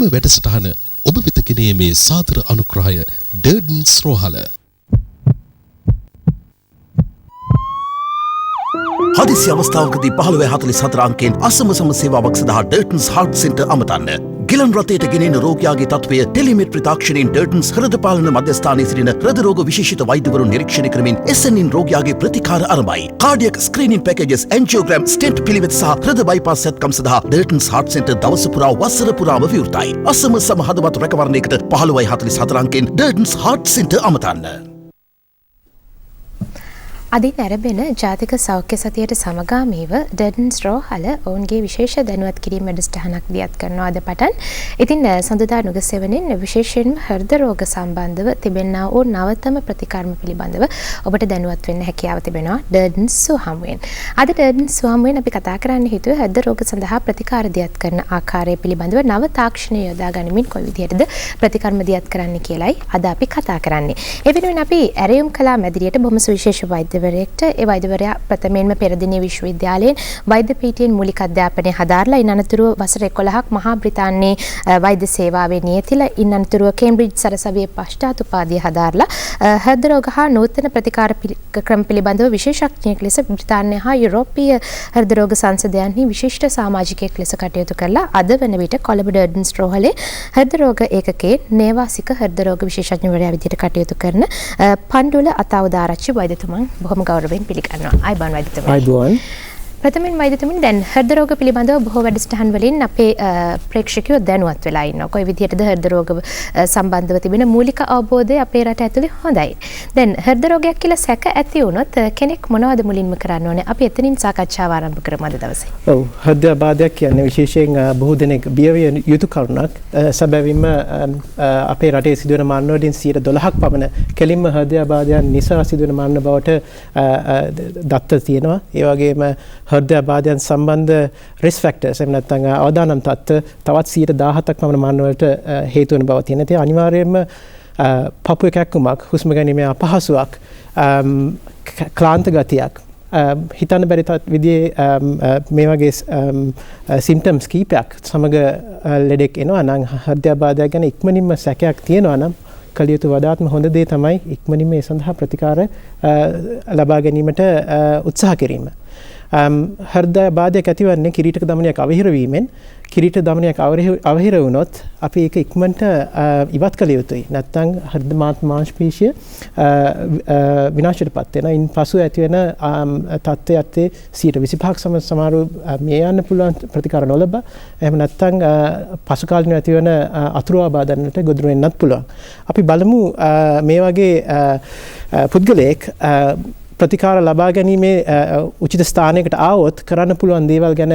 මෙම වැඩසටහන ඔබ වෙත ගෙනීමේ සාදර අනුග්‍රහය ඩර්ඩන්ස් රෝහල. හදිසි අවස්ථාවකදී 1544 අංකයෙන් අසම සේවාවක් සඳහා ඩර්ටන්ස් හાર્ට් සෙන්ටර් අමතන්න. ගිලන් රථයට ගෙනෙන රෝගියාගේ තත්ත්වය ටෙලිමෙට්‍රි තාක්ෂණයෙන් ඩර්ටන්ස් හෘද පාලන මධ්‍යස්ථානයේ සිටින හෘද රෝග විශේෂිත වෛද්‍යවරුන් නිරීක්ෂණය කරමින් SNN රෝගියාගේ ප්‍රතිකාර ආරම්භයි. කාඩියක් ස්ක්‍රීනින් පැකේජස්, ඇන්ජියෝග්‍රෑම්, ස්ටෙන්ට් පිළිවෙත් සහ හෘද බයිපාස් සැත්කම් සඳහා ඩර්ටන්ස් හાર્ට් සෙන්ටර් දවස පුරා වසර පුරාම විවෘතයි. අසම හදවත් රැකවරණයකට 1544 අංකයෙන් ඩර්ටන්ස් හાર્ට් සෙන්ටර් අමතන්න. අදින් ඇරඹෙන ජාතික සෞඛ්‍ය සතියට සමගාමීව ඩර්ඩන්ස් රෝහල ඔවුන්ගේ විශේෂ දැනුවත් කිරීම වැඩසටහනක් දියත් කරනවා අද පටන්. ඉතින් සඳුදා නුගසෙවණින් විශේෂයෙන්ම හෘද රෝග සම්බන්ධව තිබෙනා වූ නවතම ප්‍රතිකර්ම පිළිබඳව ඔබට දැනුවත් වෙන්න හැකියාව තිබෙනවා ඩර්ඩන්ස් සුවහමුවෙන්. අද ඩර්ඩන්ස් සුවහමුවෙන් අපි කතා කරන්න හිතුවේ හෘද රෝග සඳහා ප්‍රතිකාර දියත් කරන ආකාරය පිළිබඳව නව තාක්ෂණය යොදා ගනිමින් කොයි විදිහටද ප්‍රතිකර්ම දියත් කරන්න කියලායි අද අපි කතා කරන්නේ. ඒ වෙනුවෙන් අපි ඇරයුම් කලා මැදිරියට බොහොම සුවිශේෂ වෛද්‍යවරයෙක්ට ඒ වෛද්‍යවරයා ප්‍රථමයෙන්ම පෙරදින විශ්වවිද්‍යාලයෙන් වෛද්‍ය පීඨයෙන් මූලික අධ්‍යාපනය හදාarලා ඉන් අනතුරුව වසර 11ක් මහා බ්‍රිතාන්‍යයේ වෛද්‍ය සේවාවේ නියතිලා ඉන් අනතුරුව කේම්බ්‍රිජ් සරසවියේ පශ්චාත් උපාධිය හදාarලා හෘද රෝග හා නූතන ප්‍රතිකාර ක්‍රම පිළිබඳව විශේෂඥයෙක් ලෙස බ්‍රිතාන්‍ය හා යුරෝපීය හෘද රෝග සංසදයන්හි විශිෂ්ට සමාජිකයෙක් ලෙස කටයුතු කරලා අද වන විට කොළඹ ඩර්ඩන්ස් රෝහලේ හෘද රෝග ඒකකයේ නේවාසික හෘද රෝග විශේෂඥවරයා විදිහට කටයුතු කරන පණ්ඩුල අතවදාරච්චි වෛද්‍යතුමන් බොහොම ගෞරවයෙන් පිළිගන්නවා. අයිබෝන් වෛද්‍යතුමනි. අයිබෝන්. ප්‍රථමයෙන් වෛද්‍යතුමනි දැන් හෘද රෝග පිළිබඳව බොහෝ වැඩසටහන් වලින් අපේ ප්‍රේක්ෂකයෝ දැනුවත් වෙලා ඉන්නවා. කොයි විදිහටද හෘද රෝග සම්බන්ධව තිබෙන මූලික අවබෝධය අපේ රට ඇතුලේ හොඳයි. දැන් හෘද රෝගයක් කියලා සැක ඇති වුණොත් කෙනෙක් මොනවද මුලින්ම කරන්න ඕනේ? අපි එතනින් සාකච්ඡාව ආරම්භ කරමු අද දවසේ. ඔව් හෘදයාබාධයක් කියන්නේ විශේෂයෙන් බොහෝ දෙනෙක් බියවිය යුතු කරුණක්. සැබවින්ම අපේ රටේ සිදුවන මරණ වලින් 12% පමණ කෙලින්ම හෘදයාබාධයන් නිසා සිදුවන මරණ බවට දත්ත තියෙනවා. ඒ වගේම හෘදයාබාධයන් සම්බන්ධ රිස්ක් ෆැක්ටර්ස් එහෙම නැත්නම් අවදානම් තත්ත්ව තවත් 17%ක් පමණ මරණ වලට හේතු වෙන බව තියෙනවා. ඒ අනිවාර්යයෙන්ම පපුවේ කැක්කුමක්, හුස්ම ගැනීමේ අපහසුාවක්, ක්ලාන්ත ගතියක්, හිතන්න බැරි විදිහේ මේ වගේ සිම්ප්ටම්ස් කීපයක් සමග ලෙඩෙක් එනවා නම් හෘදයාබාධයක් ගැන ඉක්මනින්ම සැකයක් තියෙනවා නම් කළ යුතු වඩාත්ම හොඳ දේ තමයි ඉක්මනින්ම ඒ සඳහා ප්‍රතිකාර ලබා ගැනීමට උත්සාහ කිරීම. හෘදයාබාධයක් ඇතිවන්නේ කිරීටක දමනයක් අවහිර වීමෙන්. කිරීට දමනයක් අවහිර වුණොත් අපි ඒක ඉක්මනට ඉවත් කළ යුතුයි. නැත්නම් හෘද මාංශපේශිය විනාශයටපත් වෙනවා. ඉන් පසු ඇති වෙන තත්ත්වයට 25% සමහරු මේ යන්න පුළුවන් ප්‍රතිකාර නොලබ. එහෙම නැත්නම් පසු කාලිනව ඇති වෙන අතුරු ආබාධයන්ට ගොදුරු වෙන්නත් පුළුවන්. අපි බලමු මේ වගේ පුද්ගලයෙක් ප්‍රතිකාර ලබා ගැනීමේ උචිත ස්ථානයකට ආවොත් කරන්න පුළුවන් දේවල් ගැන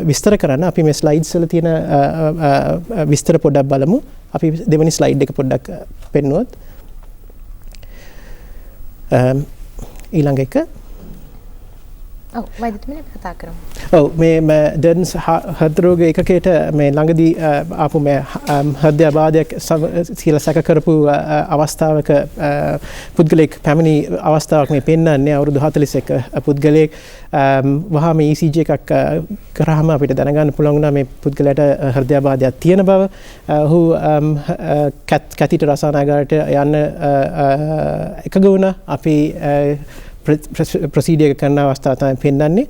විස්තර කරන්න අපි මේ ස්ලයිඩ්ස් වල තියෙන විස්තර පොඩ්ඩක් බලමු. අපි දෙවෙනි ස්ලයිඩ් එක පොඩ්ඩක් පෙන්නුවොත්. ඊළඟ එක. ඔව් වෛද්‍යතුමනි අපි කතා කරමු. ඔව් මේ ඩර්ඩන්ස් හෘද රෝග ඒකකයට මේ ළඟදී ආපු මේ හෘදයාබාධයක් කියලා සැක කරපු අවස්ථාවක පුද්ගලෙක් පැමිණි අවස්ථාවක් මේ පෙන්වන්නේ අවුරුදු 41 පුද්ගලෙක් වහාම ECG එකක් කරාම අපිට දැනගන්න පුළුවන් වුණා මේ පුද්ගලයාට හෘදයාබාධයක් තියෙන බව. ඔහු කැතිට රසායනාගාරයට යන්න එකග වුණා. අපි ප්‍රොසීඩියර් කරන අවස්ථාව තමයි පෙන්වන්නේ.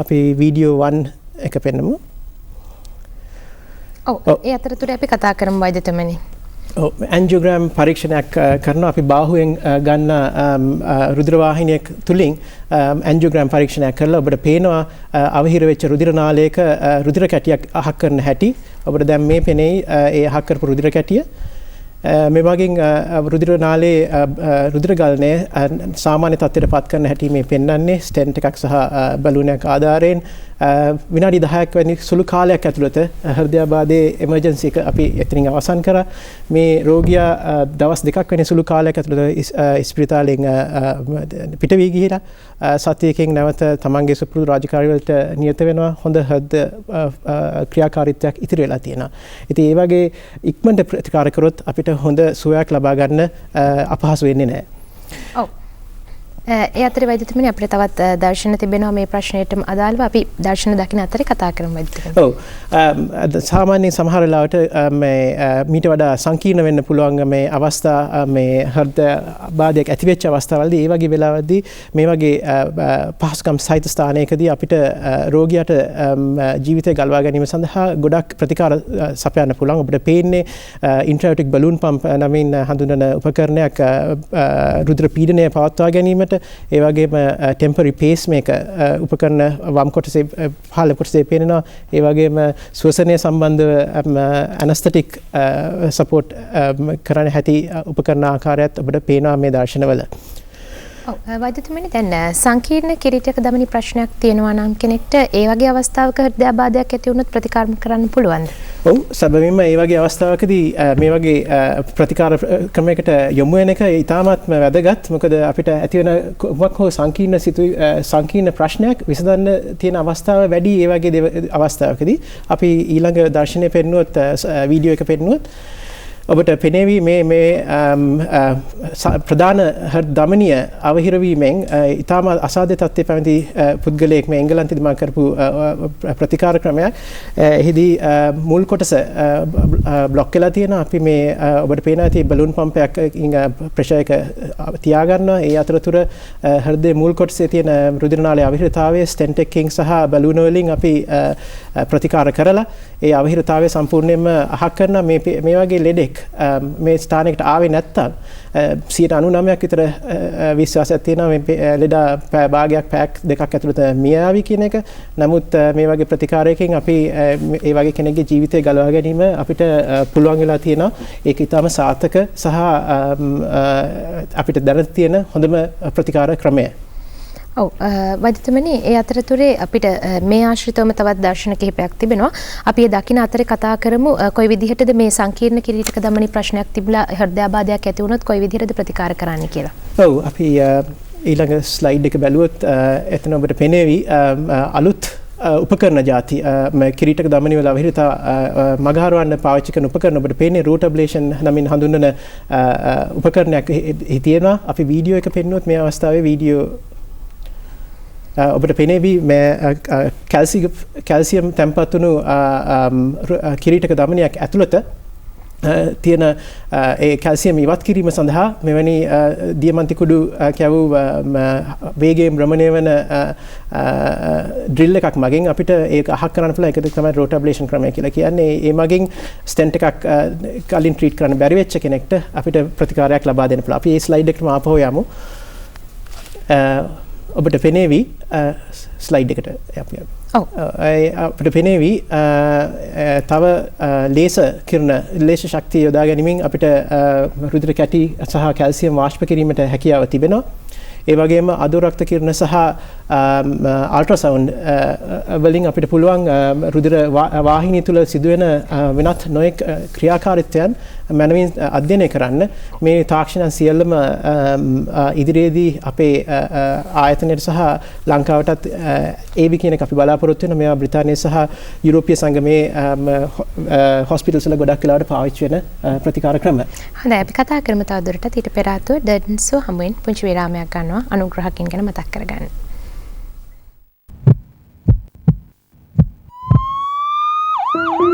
අපි වීඩියෝ 1 එක පෙන්නමු. ඔව් ඒ අතරතුර අපි කතා කරමු වෛද්‍යතුමනි. ඔව් ඇන්ජියෝග්‍රෑම් පරීක්ෂණයක් කරනවා. අපි බාහුවෙන් ගන්න රුධිර වාහිනියක් තුලින් ඇන්ජියෝග්‍රෑම් පරීක්ෂණයක් කරලා ඔබට පේනවා අවහිර වෙච්ච රුධිර නාලයක රුධිර කැටියක් අහක් කරන හැටි. ඔබට දැන් මේ පෙනෙයි ඒ අහක් කරපු රුධිර කැටිය. මේ වගේ රුධිර නාලයේ රුධිර ගලණය සාමාන්‍ය තත්ත්වයට පත් කරන හැටි මේ පෙන්වන්නේ ස්ටෙන්ට් එකක් සහ බැලුනයක් ආධාරයෙන් විනාඩි 10ක් වැනි සුළු කාලයක් ඇතුළත හෘදයාබාධයේ එමර්ජන්සි එක අපි එතනින් අවසන් කරා. මේ රෝගියා දවස් 2ක් වැනි සුළු කාලයක් ඇතුළත ස්පිරිතාලයෙන් පිට වී ගිහිලා සතියකින් නැවත තමන්ගේ සුපුරුදු රාජකාරී වලට නියත වෙනවා. හොඳ හෘද ක්‍රියාකාරීත්වයක් ඉතිරි වෙලා තියෙනවා. ඉතින් ඒ වගේ ඉක්මනට ප්‍රතිකාර කරොත් අපිට හොඳ සුවයක් ලබා ගන්න අපහසු වෙන්නේ නැහැ. ඔව්. ඒ අතරේ වෛද්‍යතුමනි අපිට තවත් දර්ශන තිබෙනවා මේ ප්‍රශ්නයටම අදාළව අපි දර්ශන දකින්න අතරේ කතා කරමු වෛද්‍යතුමනි. ඔව්. සාමාන්‍යයෙන් සමහර වෙලාවට මේ මීට වඩා සංකීර්ණ වෙන්න පුළුවන් මේ අවස්ථා මේ හෘද බාධයක් ඇති වෙච්ච අවස්ථාවලදී ඒ වගේ වෙලාවදී මේ වගේ පහසුකම් සහිත ස්ථානයකදී අපිට රෝගියාට ජීවිතය ගලවා ගැනීම සඳහා ගොඩක් ප්‍රතිකාර සපයන්න පුළුවන්. ඔබට පේන්නේ ඉන්ට්‍රාටික් බලූන් පම්ප් නමින් හඳුන්වන උපකරණයක් රුධිර පීඩනය පවත්වා ගැනීමට ඒ වගේම ටෙම්පරරි පේස් මේකර් උපකරණ වම් කොටසේ පහළ කොටසේ පේනවා. ඒ වගේම ශ්වසනය සම්බන්ධව ඇනස්තටික් සපෝට් කරන්න හැටි උපකරණ ආකාරයත් ඔබට පේනවා මේ දර්ශනවල. වෛද්‍යතුමනි දැන් සංකීර්ණ කිරීටක දමනි ප්‍රශ්නයක් තියෙනවා නම් කෙනෙක්ට ඒ වගේ අවස්ථාවක හෘදයාබාධයක් ඇති වුණොත් ප්‍රතිකාර කරන්න පුළුවන්ද? ඔව් සැබවින්ම ඒ වගේ අවස්ථාවකදී මේ වගේ ප්‍රතිකාර ක්‍රමයකට යොමු වෙන එක ඉතාමත්ම වැදගත්. මොකද අපිට ඇති වෙන මොකක් හෝ සංකීර්ණ ප්‍රශ්නයක් විසඳන්න තියෙන අවස්ථාව වැඩි ඒ වගේ අවස්ථාවකදී. අපි ඊළඟ දර්ශනය පෙන්නුවොත් වීඩියෝ එක පෙන්නුවොත් ඔබට පෙනේවි මේ ප්‍රධාන හෘද ධමනිය අවහිර වීමෙන් ඊටම අසාධ්‍ය තත්ත්වයේ පැමිණි පුද්ගලයෙක් මේ එංගලන්තයේදී මම කරපු ප්‍රතිකාර ක්‍රමයක්. එහිදී මුල් කොටස බ්ලොක් වෙලා තියෙනවා. අපි මේ ඔබට පේනවා ඇති බලූන් පම්පයක් ප්‍රෙෂර් එක තියා ගන්නවා. ඒ අතරතුර හෘදයේ මුල් කොටසේ තියෙන රුධිර නාලයේ අවහිරතාවයේ ස්ටෙන්ට් එකකින් සහ බලූන වලින් අපි ප්‍රතිකාර කරලා ඒ අවහිරතාවය සම්පූර්ණයෙන්ම අහක් කරන මේ වගේ ලෙඩෙක් මේ ස්ථානයකට ආවේ නැත්තම් 99% විතර විශ්වාසයක් තියෙනවා මේ ලෙඩා පැය භාගයක් පැයක් දෙකක් ඇතුළත මිය ආවි කියන එක. නමුත් මේ වගේ ප්‍රතිකාරයකින් අපි ඒ වගේ කෙනෙක්ගේ ජීවිතය ගලවා ගැනීම අපිට පුළුවන් වෙලා තියෙනවා. ඒක ඊටම සාර්ථක සහ අපිට දැන තියෙන හොඳම ප්‍රතිකාර ක්‍රමය. ඔව් වෛද්‍යතුමනි ඒ අතරතුරේ අපිට මේ ආශ්‍රිතවම තවත් දර්ශන කිහිපයක් තිබෙනවා. අපි ඒ දකින අතරේ කතා කරමු කොයි විදිහටද මේ සංකීර්ණ කිරීටක දමනි ප්‍රශ්නයක් තිබිලා හෘදයාබාධයක් ඇති වුණොත් කොයි විදිහටද ප්‍රතිකාර කරන්න කියලා. ඔව් අපි ඊළඟ ස්ලයිඩ් එක බැලුවොත් එතන ඔබට පෙනේවි අලුත් උපකරණ ಜಾති කිරීටක දමනි වල අවහිරතා මගහරවන්න පාවිච්චි කරන උපකරණ ඔබට පේන්නේ රූට් ඇබ්ලේෂන් නමින් හඳුන්වන උපකරණයක් තියෙනවා. අපි වීඩියෝ එක පෙන්නුවොත් මේ අවස්ථාවේ වීඩියෝ ඔබට පෙනේවි මේ කැල්සියම් තැන්පත් වුණු කිරීටක දමනියක් ඇතුළත තියෙන ඒ කැල්සියම් ඉවත් කිරීම සඳහා මෙවැනි දියමන්ති කුඩු කැවූ වේගයෙන් භ්‍රමණය වන ඩ්‍රිල් එකක් මගින් අපිට ඒක අහක් කරන්න පුළුවන්. ඒක තමයි රෝට් ඇබ්ලේෂන් ක්‍රමය කියලා කියන්නේ. ඒ මගින් ස්ටෙන්ට් එකක් කලින් ට්‍රීට් කරන්න බැරි වෙච්ච කෙනෙක්ට අපිට ප්‍රතිකාරයක් ලබා දෙන්න පුළුවන්. අපි මේ ස්ලයිඩ් එකටම ආපහු යමු. ඔබට පෙනේවි ස්ලයිඩ් එකට අපි අපිට පෙනේවි තව ලේසර් කිරණ ලේසර් ශක්තිය යොදා ගැනීමෙන් අපිට රුධිර කැටි සහ කැල්සියම් වාෂ්ප කිරීමට හැකියාව තිබෙනවා. ඒ වගේම අධෝරක්ත කිරණ සහ අල්ට්‍රාසවුන්ඩ් වලින් අපිට පුළුවන් රුධිර වාහිනිය තුල සිදුවෙන වෙනත් නොයෙක් ක්‍රියාකාරීත්වයන් මනමින් අධ්‍යයනය කරන්න මේ තාක්ෂණ සියල්ලම ඉදිරියේදී අපේ ආයතනයට සහ ලංකාවටත් ඒවි කියන එක අපි බලාපොරොත්තු වෙනවා. මේවා බ්‍රිතාන්‍යය සහ යුරෝපීය සංගමේ හොස්පිටල්ස් වල ගොඩක් වෙලාවට පාවිච්චි වෙන ප්‍රතිකාර ක්‍රම. හොඳයි අපි කතා කරමු තවදුරටත් ඊට පෙර ආතුව ඩර්ඩන්සෝ හමුවෙන් පුංචි විරාමයක් ගන්නවා අනුග්‍රහකින් ගැන මතක් කරගන්න.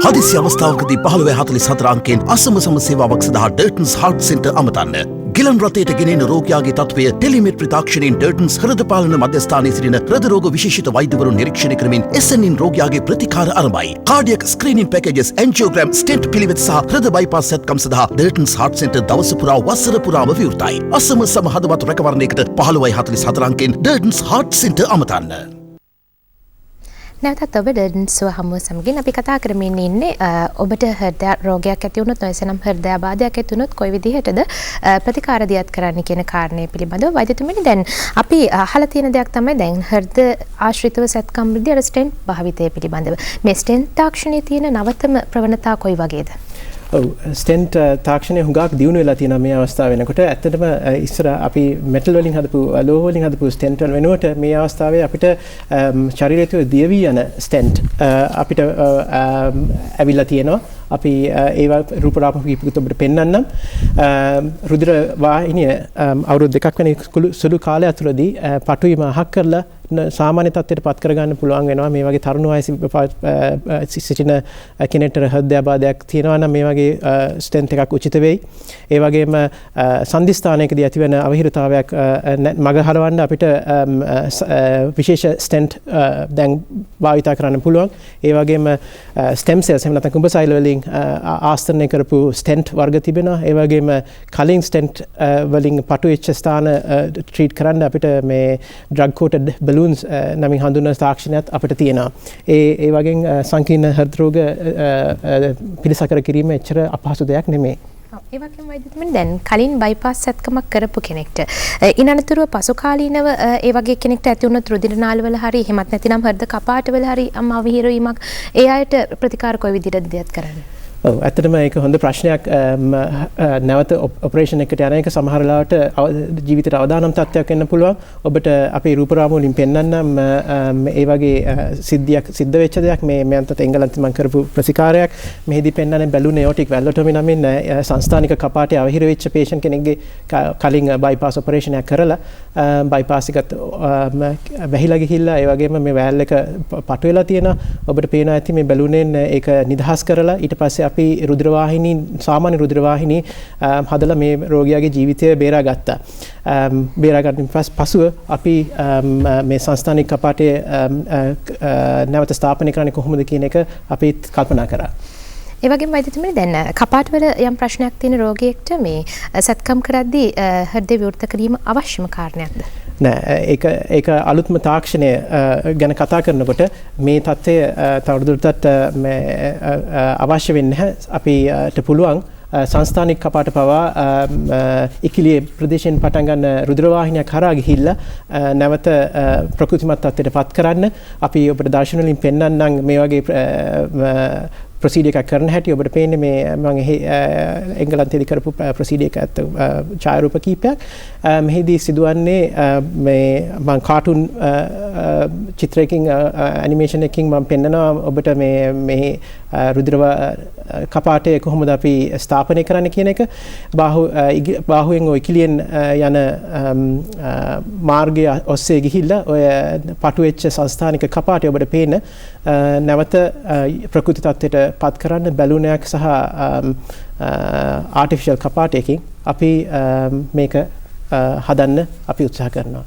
හදිසි අවස්ථාවකදී 1544 අංකයෙන් අසම සම සේවාවක් සඳහා ඩර්ටන්ස් හාර්ට් සෙන්ටර් අමතන්න. ගිලන් රථයට ගෙනෙන රෝගයාගේ තත්ත්වය ටෙලිමෙට්‍රි තාක්ෂණයෙන් ඩර්ටන්ස් හෘද පාලන මධ්‍යස්ථානයේ සිටින හෘද රෝග විශේෂිත වෛද්‍යවරුන් නිරීක්ෂණය කරමින් SNN රෝගයාගේ ප්‍රතිකාර ආරම්භයි. කාඩියක ස්ක්‍රීනින් පැකේජස්, ඇන්ජියෝග්‍රෑම්, ස්ටෙන්ට් පිළිවෙත් සහ හෘද බයිපාස් සැත්කම් සඳහා ඩර්ටන්ස් හාර්ට් සෙන්ටර් දවස පුරා වසර පුරාම විවෘතයි. අසම සම හදවත් රැකවරණයකට 1544 අංකයෙන් ඩර්ටන්ස් හාර්ට් සෙන්ටර් අමතන්න. නැවතත් ඔබ ඩර්ඩන්සෝ හමුව සමගින් අපි කතා කරමින් ඉන්නේ ඔබට හෘද රෝගයක් ඇති වුණොත් නොයසනම් හෘදයාබාධයක් ඇති වුණොත් කොයි විදිහටද ප්‍රතිකාර දියත් කරන්න කියන කාරණය පිළිබඳව වෛද්‍යතුමනි දැන් අපි අහලා තියෙන දෙයක් තමයි දැන් හෘද ආශ්‍රිතව සැත්කම් වලදී ස්ටෙන්ට් භාවිතය පිළිබඳව මේ ස්ටෙන්ට් තාක්ෂණයේ තියෙන නවතම ප්‍රවණතා කොයි වගේද? ඔව් ස්ටෙන්ට් තාක්ෂණය හුඟක් දියුණු වෙලා තියෙනවා මේ අවස්ථාව වෙනකොට. ඇත්තටම ඉස්සර අපි මෙටල් වලින් හදපු ලෝහ වලින් හදපු ස්ටෙන්ට් වල වෙනුවට මේ අවස්ථාවේ අපිට ශරීරය තුළ දියවි යන ස්ටෙන්ට් අපිට ඇවිල්ලා තියෙනවා. අපි ඒවා රූපරාප කීපයකට ඔබට පෙන්වන්නම්. රුධිර වාහිනිය අවුරුදු 2ක් වෙන සුළු කාලය තුළදී පටුවීම අහක් කරලා සාමාන්‍ය තත්ත්වයට පත් කරගන්න පුළුවන් වෙනවා. මේ වගේ තරුණ වයසේ සිටින කෙනෙක්ට හෘදයාබාධයක් තියෙනවා නම් මේ වගේ ස්ටෙන්ට් එකක් උචිත වෙයි. ඒ වගේම සංදිස්ථානයකදී ඇතිවන අවහිරතාවයක් මග හරවන්න අපිට විශේෂ ස්ටෙන්ට් දැන් භාවිතා කරන්න පුළුවන්. ඒ වගේම ස්ටෙම් සෙල්ස් එහෙම නැත්නම් කුඹසයිල වලින් ආස්තරණය කරපු ස්ටෙන්ට් වර්ග තිබෙනවා. ඒ වගේම කලින් ස්ටෙන්ට් වලින් පටු වෙච්ච ස්ථාන ට්‍රීට් කරන්න අපිට මේ ඩ්‍රග් කෝටඩ් බලූන්ස් නමින් හඳුන්වන තාක්ෂණයක් අපිට තියෙනවා. ඒ වගේ සංකීර්ණ හෘද රෝග පිළිසකර කිරීම එච්චර අපහසු දෙයක් නෙමෙයි. ඒ වගේම වෛද්‍යතුමනි දැන් කලින් බයිපාස් සැත්කමක් කරපු කෙනෙක්ට ඉනනතුරුව පසු කාලීනව ඒ වගේ කෙනෙක්ට ඇති වුණොත් රුධිර නාළවල හරි එහෙමත් නැතිනම් හෘද කපාටවල හරි අවහිරවීමක් ඒ අයට ප්‍රතිකාර කොයි විදිහටද දෙයක් කරන්නේ? ඔව් ඇත්තටම ඒක හොඳ ප්‍රශ්නයක්. නැවත ඔපරේෂන් එකට යන එක සමහර වෙලාවට ජීවිතේට අවදානම් තත්ත්වයක් වෙන්න පුළුවන්. ඔබට අපේ රූපරාම වලින් පෙන්වන්නම් ඒ වගේ සිද්ධියක් සිද්ධ වෙච්ච දෙයක්. මේ මන්තත් එංගලන්තේ මම කරපු ප්‍රතිකාරයක්. මෙහිදී පෙන්වන්නේ බැලුන් එෝටික් වැල්ලොටොමි නමින් සංස්ථානික කපාටේ අවහිර වෙච්ච පේෂන්ට් කෙනෙක්ගේ කලින් බයිපාස් ඔපරේෂන් එකක් කරලා බයිපාස් එකත් වැහිලා ගිහිල්ලා ඒ වගේම මේ වැල් එක පටු වෙලා තියෙනවා. ඔබට පේනවා ඇති මේ බැලුනෙන් ඒක නිදහස් කරලා ඊට පස්සේ අපි රුධිරවාහිනී සාමාන්‍ය රුධිරවාහිනී හදලා මේ රෝගියාගේ ජීවිතය බේරාගත්තා. බේරාගන්න පසුව අපි මේ සංස්ථානික කපාටේ නැවත ස්ථාපනය කරන්නේ කොහොමද කියන එක අපි කල්පනා කරා. ඒ වගේම වෛද්‍යතුමනි දැන් කපාටවල යම් ප්‍රශ්නයක් තියෙන රෝගියෙක්ට මේ සැත්කම් කරද්දී හෘදය විවෘත කිරීම අවශ්‍යම කාරණයක්ද? නෑ ඒක අලුත්ම තාක්ෂණය ගැන කතා කරනකොට මේ தත්ත්වය තවදුරටත් අවශ්‍ය වෙන්නේ නැහැ. අපිට පුළුවන් සංස්ථානික කපාට පවා ඉකිලිය ප්‍රදේශයෙන් පටන් ගන්න රුධිර වාහිනියක් හරහා ගිහිල්ලා නැවත ප්‍රකෘතිමත් තත්ත්වයට පත් කරන්න අපි ඔබට දර්ශන වලින් පෙන්වන්නම් මේ වගේ ප්‍රොසීඩර් එකක් කරන හැටි. ඔබට පේන්නේ මේ මම එංගලන්තයේදී කරපු ප්‍රොසීඩර් එක ඇත්ත ඡායාරූප කීපයක්. මෙහිදී සිදුවන්නේ මේ මම කාටුන් චිත්‍රයකින් ඇනිමේෂන් එකකින් මම පෙන්නනවා ඔබට මේ රුධිර කපාටය කොහොමද අපි ස්ථාපනය කරන්න කියන එක. බාහුවෙන් ඔය ඉකිලියෙන් යන මාර්ගය ඔස්සේ ගිහිල්ලා ඔය පටු වෙච්ච සංස්ථානික කපාටය ඔබට පේන නැවත ප්‍රකෘති තත්ත්වයට පත් කරන්න බැලුනයක් සහ ආටිෆිෂල් කපාටයකින් අපි මේක හදන්න අපි උත්සාහ කරනවා.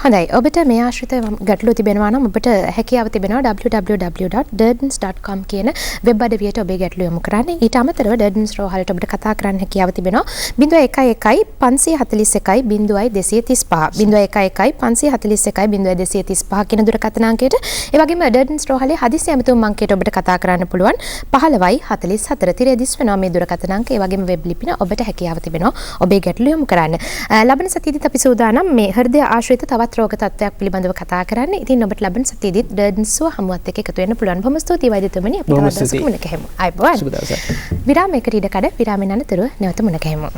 හොඳයි. ඔබට මේ ආශ්‍රිත ගැටලු තිබෙනවා නම් ඔබට හැකියාව තිබෙනවා www.derdens.com කියන වෙබ් අඩවියට ඔබේ ගැටලු යොමු කරන්න. ඊට අමතරව Derdens රෝහලට ඔබට කතා කරන්න හැකියාව තිබෙනවා 0111 541 0235 0111 541 0235 කියන දුරකථන අංකයට. ඒ වගේම Derdens රෝහලේ හදිසි ඇමතුම් අංකයට ඔබට කතා කරන්න පුළුවන් 1544 තිරෙදිස් වෙනවා මේ දුරකථන අංකය. ඒ වගේම වෙබ් ලිපින ඔබට හැකියාව තිබෙනවා ඔබේ ගැටලු යොමු කරන්න. ලබන සතියේදීත් අපි සූදානම් මේ හෘදය ආශ්‍රිත තවත් රෝග තත්ත්වයක් පිළිබඳව කතා කරන්න. ඉතින් ඔබට ලබන සතියේදීත් Derdens සුව හමුවත් එක්ක එකතු වෙන්න පුළුවන්. බොහොම ස්තුතියි වෛද්‍යතුමනි. අපි තවත් දවසක මුණ ගැහෙමු. ආයුබෝවන්. විරාමයකට ඉඩ කඩ විරාමෙන් අනතුරුව නැවත මුණ ගැහෙමු.